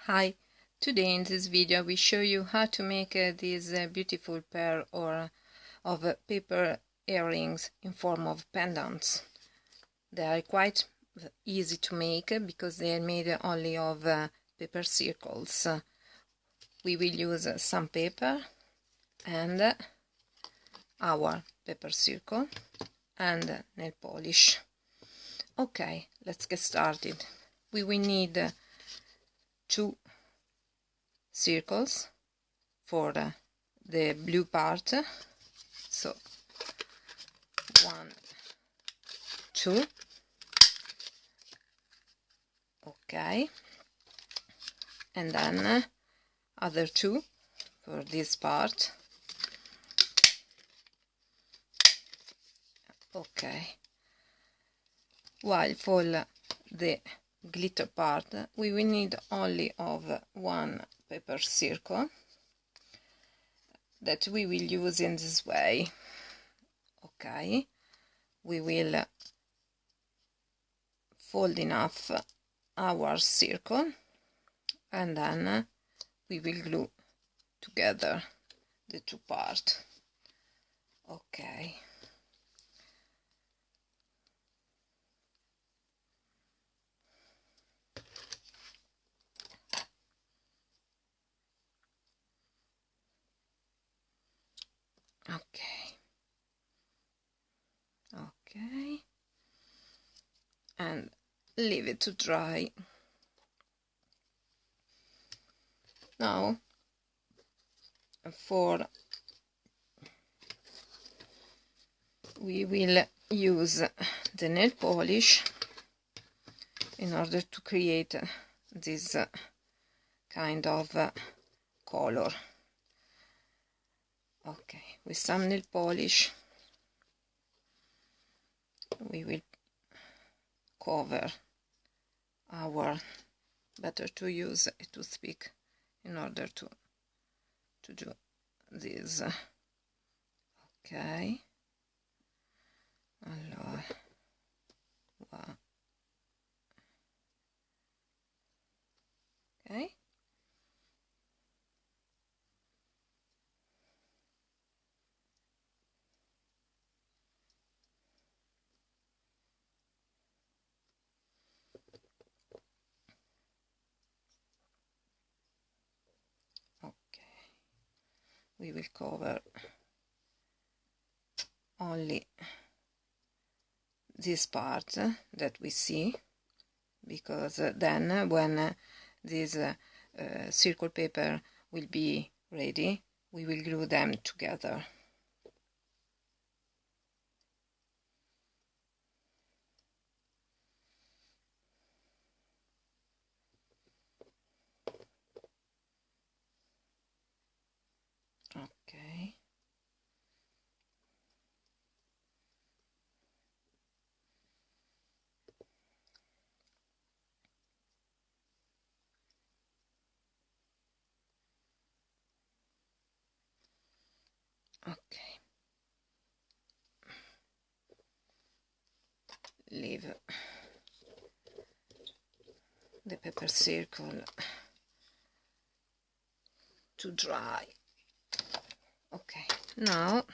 Hi, today in this video we show you how to make this beautiful pair of paper earrings in form of pendants. They are quite easy to make because they are made only of paper circles. We will use some paper and our paper circle and nail polish. Okay, let's get started. We will need 2 circles for the blue part, so 1, 2, okay, and then other 2 for this part, okay. While for the glitter part we will need only of 1 paper circle that we will use in this way. Okay, we will fold enough our circle and then we will glue together the 2 parts. Okay, okay, and leave it to dry. Now we will use the nail polish in order to create this kind of color. Okay, with some nail polish we will cover our, better to use a toothpick in order to do this. Ok, allora va. Ok, we will cover only this part that we see, because then when this circle paper will be ready we will glue them together. Okay, okay, leave the paper circle to dry. Okay, now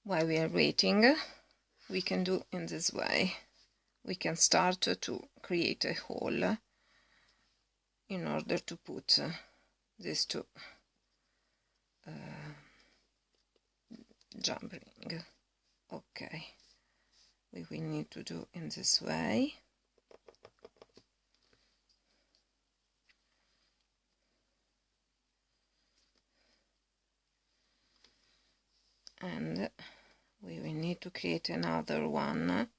while we are waiting we can do in this way. We can start to create a hole in order to put these 2 jump ring. Okay, we will need to do in this way. And we will need to create another one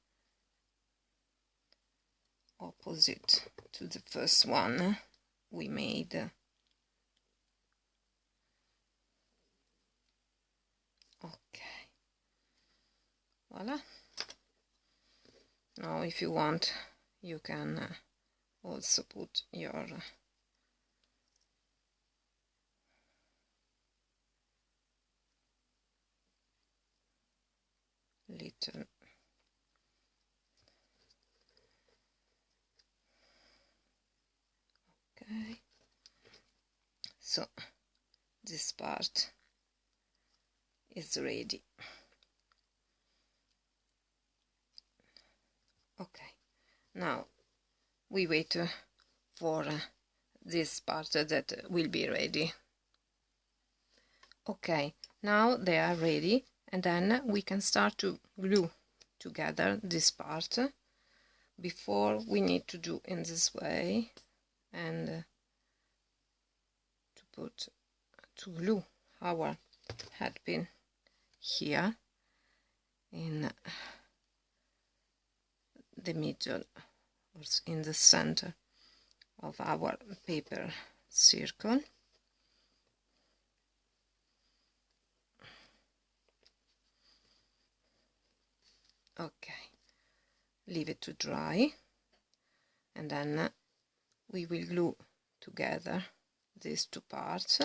opposite to the first one we made. Okay, voila. Now if you want you can also put your little So this part is ready. Okay, now we wait for this part that will be ready. Okay, now they are ready, and then we can start to glue together this part. Before we need to do in this way and to glue our hat pin here in the middle or in the center of our paper circle. Okay, leave it to dry, and then we will glue together these two parts.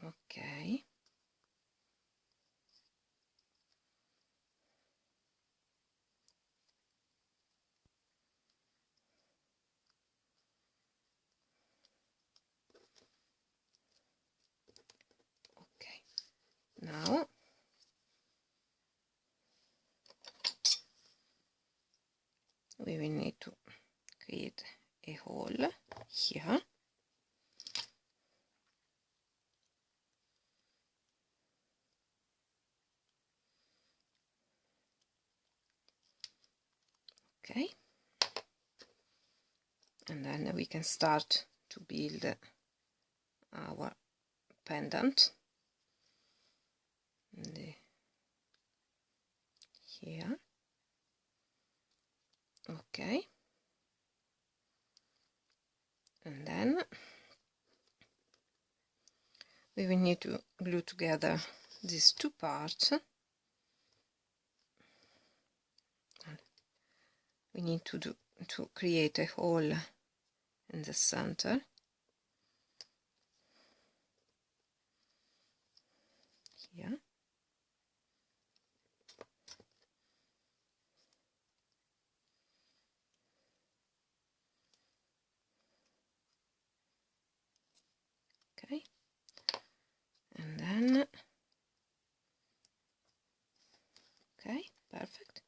Okay. Okay. Now we will need to create a hole here. Okay, and then we can start to build our pendant here. Okay, and then we will need to glue together these two parts. We need to create a hole in the center. Here. Okay, and then okay, perfect.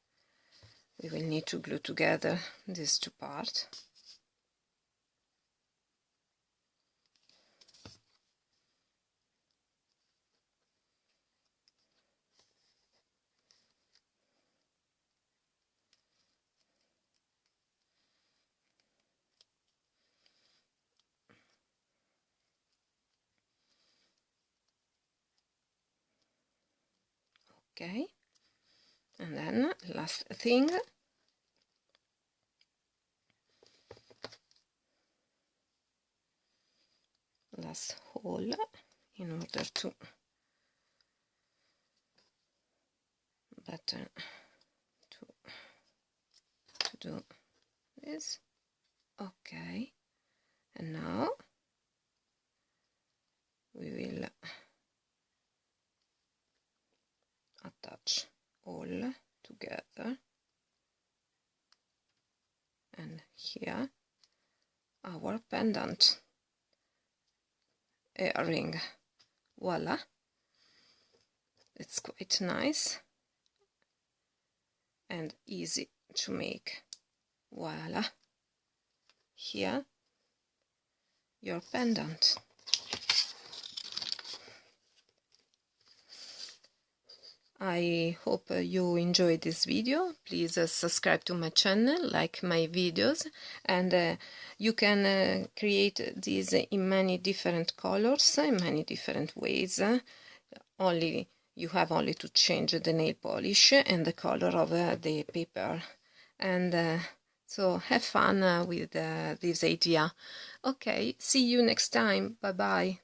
We will need to glue together these two parts. Okay, and then last thing, last hole in order to better to do this. Okay, and now we will attach all together, and here our pendant earring. Voila, it's quite nice and easy to make. Voila, here your pendant. I hope you enjoyed this video. Please subscribe to my channel, like my videos, and you can create these in many different colors, in many different ways. You have only to change the nail polish and the color of the paper, and so have fun with this idea. Okay, see you next time. Bye bye.